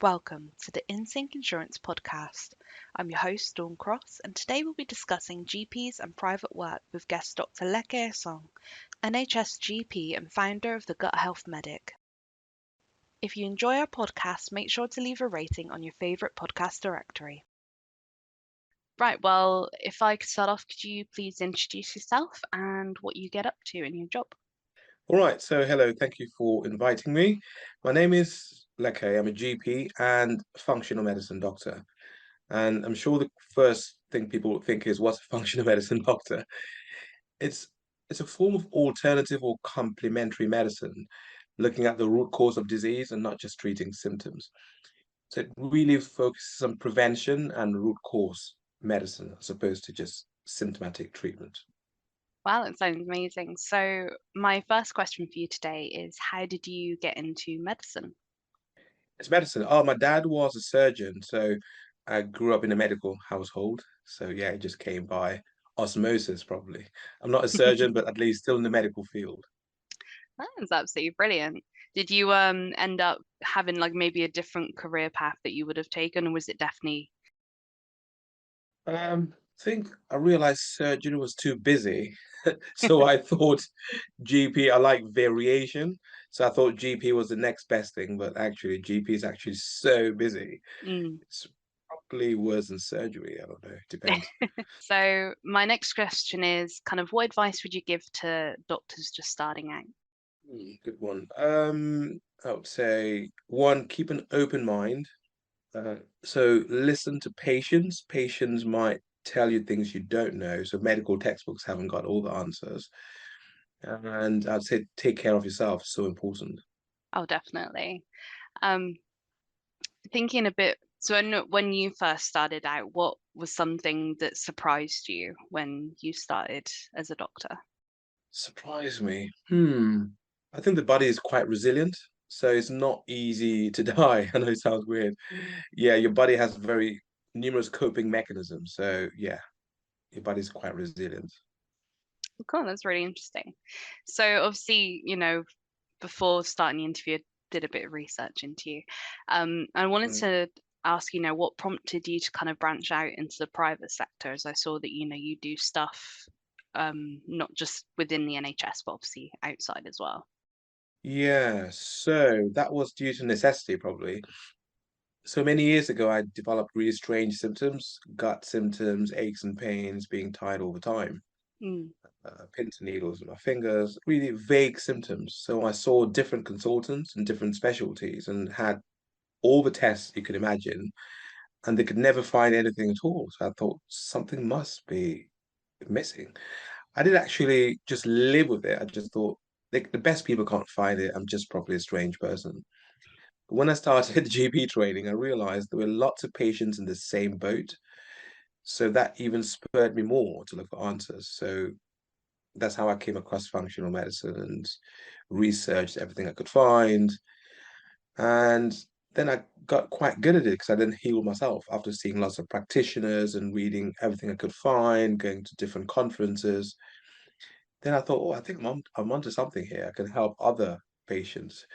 Welcome to the Insync Insurance podcast. I'm your host, Dawn Cross, and today we'll be discussing GPs and private work with guest Dr. Leke Song, NHS GP and founder of the Gut Health Medic. If you enjoy our podcast, make sure to leave a rating on your favourite podcast directory. Right, well, if I could start off, could you please introduce yourself and what you get up to in your job? All right, so hello, thank you for inviting me. My name is Leke. I'm a GP and functional medicine doctor. And I'm sure the first thing people would think is, what's a functional medicine doctor? It's it's a form of alternative or complementary medicine, looking at the root cause of disease and not just treating symptoms. So it really focuses on prevention and root cause medicine as opposed to just symptomatic treatment. Wow, that sounds amazing. So, my first question for you today is how did you get into medicine? It's medicine. Oh, my dad was a surgeon, so I grew up in a medical household. So yeah, it just came by osmosis, probably. I'm not a surgeon, but at least still in the medical field. That's absolutely brilliant. Did you end up having like maybe a different career path that you would have taken, or was it definitely I think I realized surgery was too busy, so I thought GP. I like variation, so I thought GP was the next best thing, but actually, GP is actually so busy. mm. It's probably worse than surgery. I don't know. Depends. So my next question is kind of what advice would you give to doctors just starting out? Good one. I would say one, keep an open mind. So listen to patients. Patients might tell you things you don't know. So medical textbooks haven't got all the answers. And I'd say take care of yourself. So important. Oh, definitely. Um, Thinking a bit, so when you first started out, what was something that surprised you when you started as a doctor? Surprise me. I think the body is quite resilient. So it's not easy to die. I know it sounds weird. Yeah, your body has very numerous coping mechanisms. So yeah, your body's quite resilient. Cool, that's really interesting. So obviously, before starting the interview, I did a bit of research into you. I wanted Mm. to ask, what prompted you to kind of branch out into the private sector, as I saw that, you do stuff not just within the NHS, but obviously outside as well. Yeah, so that was due to necessity, probably. So many years ago, I developed really strange symptoms, gut symptoms, aches and pains, being tired all the time, Mm, pins and needles in my fingers, really vague symptoms. So I saw different consultants and different specialties and had all the tests you could imagine, and they could never find anything at all. So I thought something must be missing. I didn't actually just live with it. I just thought the best people can't find it. I'm just probably a strange person. When I started GP training, I realized there were lots of patients in the same boat. So that even spurred me more to look for answers. So that's how I came across functional medicine and researched everything I could find. And then I got quite good at it because I then healed myself after seeing lots of practitioners and reading everything I could find, going to different conferences. Then I thought, oh, I think I'm onto something here. I can help other patients.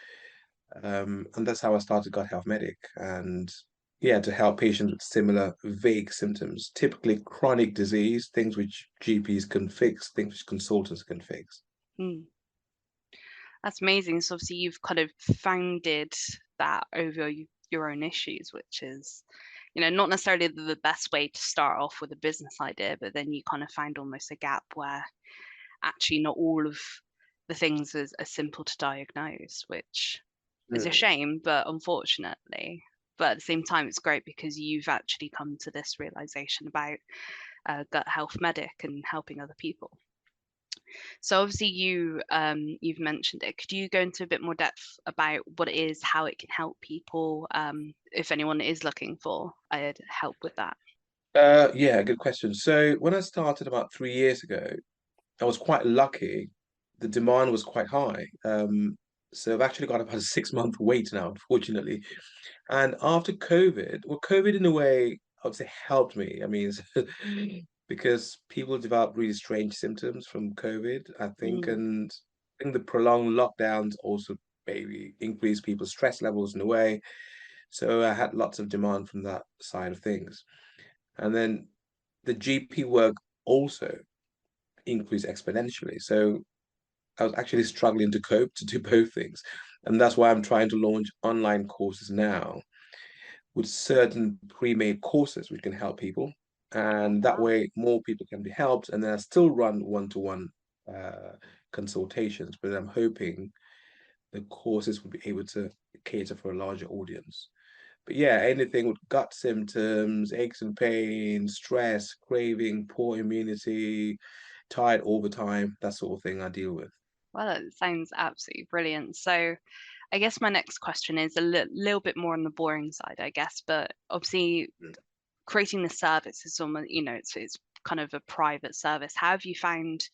And that's how I started Gut Health Medic. And yeah, to help patients with similar vague symptoms, typically chronic disease, things which GPs can fix, things which consultants can fix. mm. That's amazing. So obviously you've kind of founded that over your own issues, which is, not necessarily the best way to start off with a business idea, but then you kind of find almost a gap where actually not all of the things are simple to diagnose, which is a Mm. shame, but unfortunately. But at the same time, it's great because you've actually come to this realization about gut health medic and helping other people. So obviously you've mentioned it. Could you go into a bit more depth about what it is, how it can help people, if anyone is looking for help with that? Yeah, good question. So when I started about 3 years ago, I was quite lucky. The demand was quite high. So I've actually got about a 6 month wait now, unfortunately. And after COVID, well, COVID in a way, I would say helped me. I mean, because people developed really strange symptoms from COVID, I think, Mm, and I think the prolonged lockdowns also maybe increased people's stress levels in a way. So I had lots of demand from that side of things. And then the GP work also increased exponentially. So I was actually struggling to cope to do both things. And that's why I'm trying to launch online courses now with certain pre-made courses which can help people. And that Wow. way more people can be helped. And then I still run one-to-one uh, consultations, but I'm hoping the courses will be able to cater for a larger audience. But yeah, anything with gut symptoms, aches and pains, stress, craving, poor immunity, tired all the time, that sort of thing I deal with. Well, that sounds absolutely brilliant. So, I guess my next question is a little bit more on the boring side, I guess, but obviously Mm. creating the service is almost, it's kind of a private service. How have you found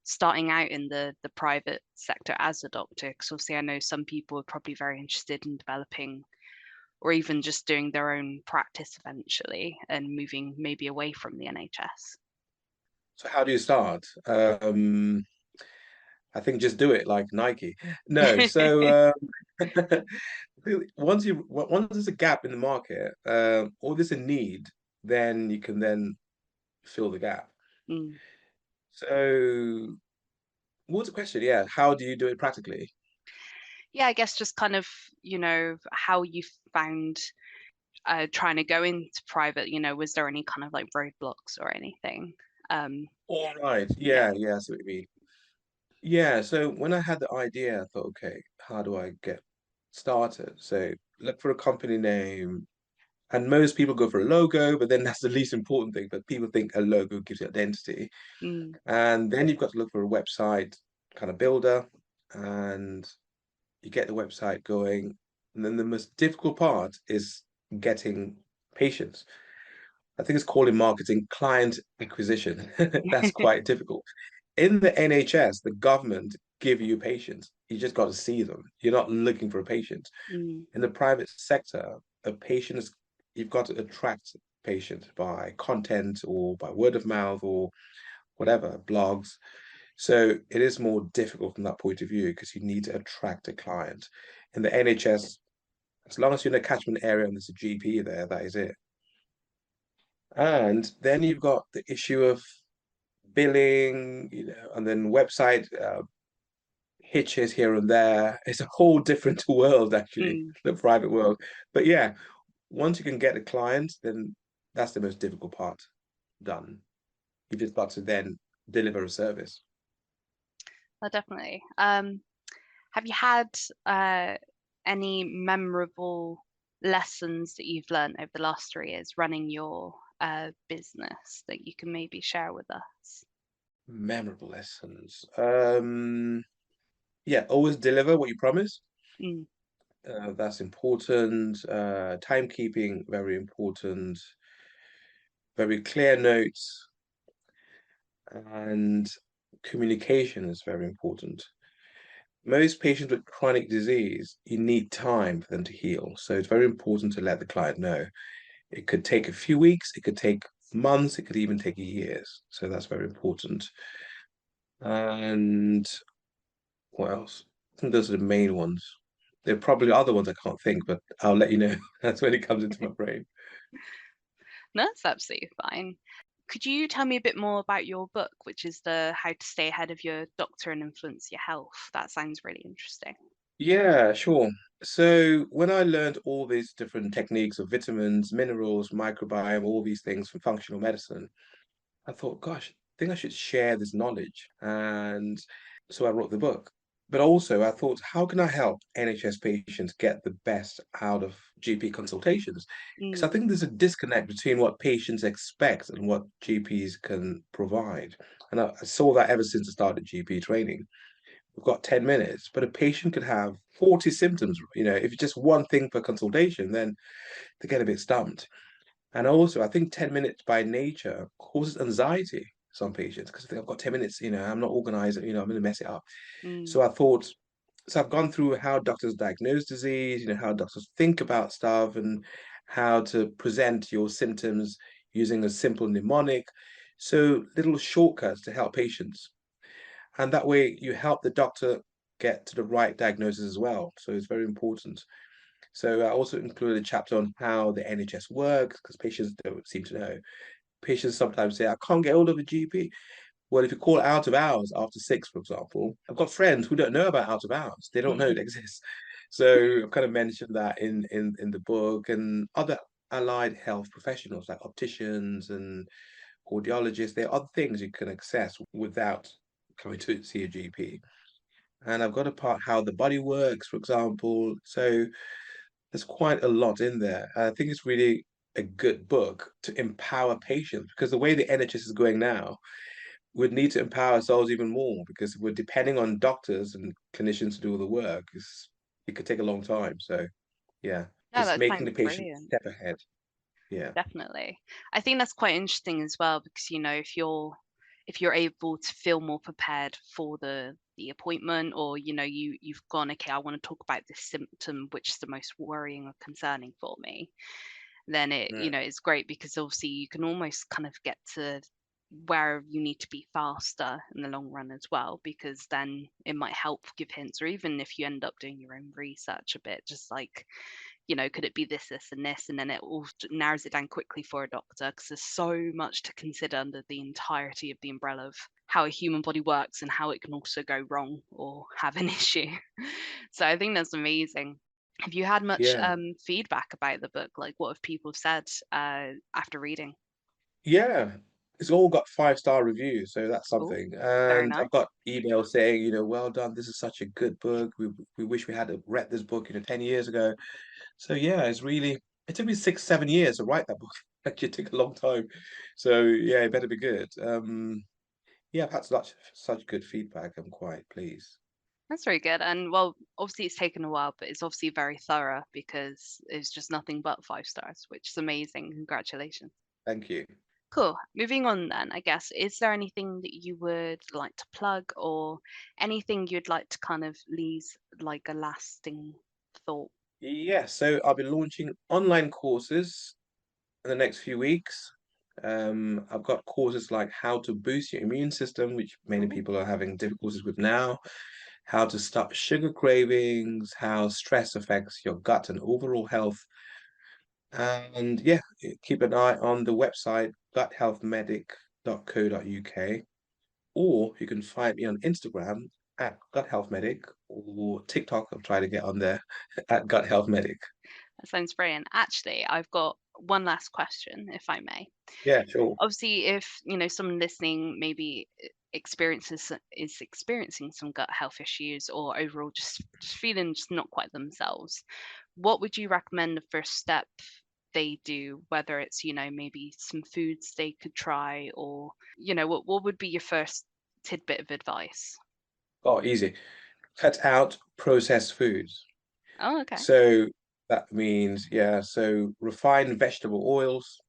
starting out in the private sector as a doctor? Because obviously, I know some people are probably very interested in developing or even just doing their own practice eventually and moving maybe away from the NHS. So how do you start? I think just do it like Nike. No, so once there's a gap in the market, or there's a need, then you can then fill the gap. Mm. So what's the question? Yeah, how do you do it practically? Yeah, I guess just kind of, how you found trying to go into private, was there any kind of like roadblocks or anything? Um, All right. yeah. Yeah, I see what you mean. Yeah, so when I had the idea, I thought, okay, how do I get started? So look for a company name. And most people go for a logo, but then that's the least important thing. But people think a logo gives you identity. Mm, And then you've got to look for a website kind of builder, and you get the website going. And then the most difficult part is getting patients. I think it's called in marketing client acquisition. That's quite difficult. In the NHS, the government give you patients. You just got to see them. You're not looking for a patient. mm, In the private sector, a patient is you've got to attract patients by content or by word of mouth or whatever, blogs. So it is more difficult from that point of view because you need to attract a client. In the NHS, as long as you're in a catchment area and there's a GP there, that is it. And then you've got the issue of billing, and then website hitches here and there. It's a whole different world, actually, mm. the private world. But yeah, once you can get a client, then that's the most difficult part done. You just got to then deliver a service. Well, definitely. Have you had uh, any memorable lessons that you've learned over the last 3 years running your business that you can maybe share with us? Memorable lessons. Yeah, always deliver what you promise. Mm, That's important. Timekeeping, very important. Very clear notes, and communication is very important. Most patients with chronic disease, you need time for them to heal. So it's very important to let the client know. It could take a few weeks, it could take months, it could even take years. So that's very important. And what else? I think those are the main ones. There are probably other ones I can't think, but I'll let you know. That's when it comes into my brain. no, that's absolutely fine. Could you tell me a bit more about your book, which is the How to Stay Ahead of Your Doctor and Influence Your Health? That sounds really interesting. Yeah, sure. So when I learned all these different techniques of vitamins, minerals, microbiome, all these things from functional medicine, I thought, gosh, I think I should share this knowledge. And so I wrote the book. But also, I thought, how can I help NHS patients get the best out of GP consultations? Because I Mm, think there's a disconnect between what patients expect and what GPs can provide. And I saw that ever since I started GP training. We've got 10 minutes, but a patient could have 40 symptoms. If it's just one thing per consultation, then they get a bit stumped. And also, I think 10 minutes by nature causes anxiety some patients because I think I've got 10 minutes, I'm not organized, I'm going to mess it up. mm, So I thought, so I've gone through how doctors diagnose disease, how doctors think about stuff and how to present your symptoms using a simple mnemonic. So little shortcuts to help patients. And that way you help the doctor get to the right diagnosis as well. So it's very important. So I also included a chapter on how the NHS works because patients don't seem to know. Patients sometimes say, I can't get hold of a GP. Well, if you call out of hours after 6, for example, I've got friends who don't know about out of hours. They don't know it exists. So I've kind of mentioned that in the book, and other allied health professionals like opticians and audiologists. There are other things you can access without coming to see a GP. And I've got a part how the body works, for example. So there's quite a lot in there. I think it's really a good book to empower patients because the way the NHS is going now, we'd need to empower ourselves even more because we're depending on doctors and clinicians to do all the work. It could take a long time. So yeah, No, just that making the sounds patient brilliant. step ahead. Yeah. Definitely. I think that's quite interesting as well because, if you're able to feel more prepared for the appointment, or you've gone, okay, I want to talk about this symptom which is the most worrying or concerning for me, then it's great because obviously you can almost kind of get to where you need to be faster in the long run as well, because then it might help give hints, or even if you end up doing your own research a bit, just like, could it be this, this, and this? And then it all narrows it down quickly for a doctor because there's so much to consider under the entirety of the umbrella of how a human body works and how it can also go wrong or have an issue. So I think that's amazing. Have you had much Yeah. feedback about the book? Like, what have people said after reading? Yeah. It's all got 5-star reviews, so that's Oh, something. very And nice. I've got emails saying, well done, this is such a good book. We wish we had read this book, 10 years ago. So yeah, it took me 6, 7 years to write that book. Actually, it took a long time. So yeah, it better be good. Yeah, I've had such good feedback. I'm quite pleased. That's very good. And well, obviously it's taken a while, but it's obviously very thorough because it's just nothing but 5 stars, which is amazing. Congratulations. Thank you. Cool. Moving on then, I guess, is there anything that you would like to plug, or anything you'd like to kind of leave like a lasting thought? Yeah, so I'll be launching online courses in the next few weeks. I've got courses like how to boost your immune system, which many Oh, people are having difficulties with now, how to stop sugar cravings, how stress affects your gut and overall health. And yeah, keep an eye on the website guthealthmedic.co.uk, or you can find me on Instagram at guthealthmedic, or TikTok. I'm trying to get on there at guthealthmedic. that sounds brilliant. Actually, I've got one last question, if I may. Yeah, sure. Obviously, if someone listening maybe is experiencing some gut health issues, or overall just feeling just not quite themselves, what would you recommend the first step they do, whether it's maybe some foods they could try, or what would be your first tidbit of advice? Oh, easy. Cut out processed foods. Oh, okay. So that means, yeah, so refined vegetable oils,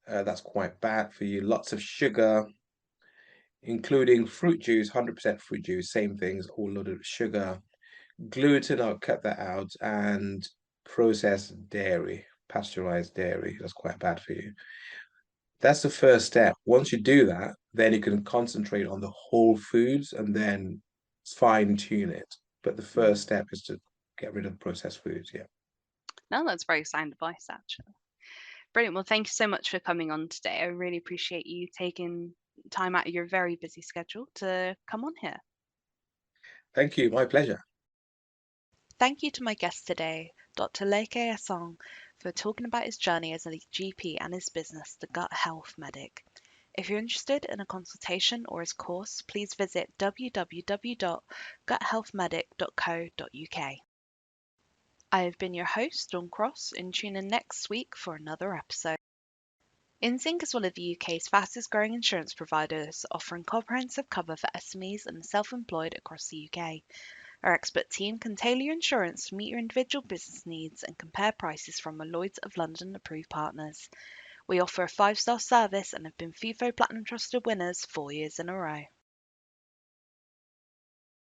that's quite bad for you. Lots of sugar, including fruit juice, 100% fruit juice, same things, all loaded with sugar. Gluten, I'll cut that out, and processed dairy, pasteurized dairy, that's quite bad for you. That's the first step. Once you do that, then you can concentrate on the whole foods and then fine tune it. But the first Mm. step is to get rid of processed foods. Yeah. No, that's very sound advice, actually. Brilliant. Well, thank you so much for coming on today. I really appreciate you taking time out of your very busy schedule to come on here. Thank you. My pleasure. Thank you to my guest today, Dr. Leke Asong, for talking about his journey as a GP and his business, The Gut Health Medic. If you're interested in a consultation or his course, please visit www.guthealthmedic.co.uk. I have been your host, Dawn Cross, and tune in next week for another episode. Insync is one of the UK's fastest growing insurance providers, offering comprehensive cover for SMEs and the self-employed across the UK. Our expert team can tailor your insurance to meet your individual business needs and compare prices from a Lloyd's of London approved partners. We offer a 5-star service and have been FIFO Platinum Trusted winners 4 years in a row.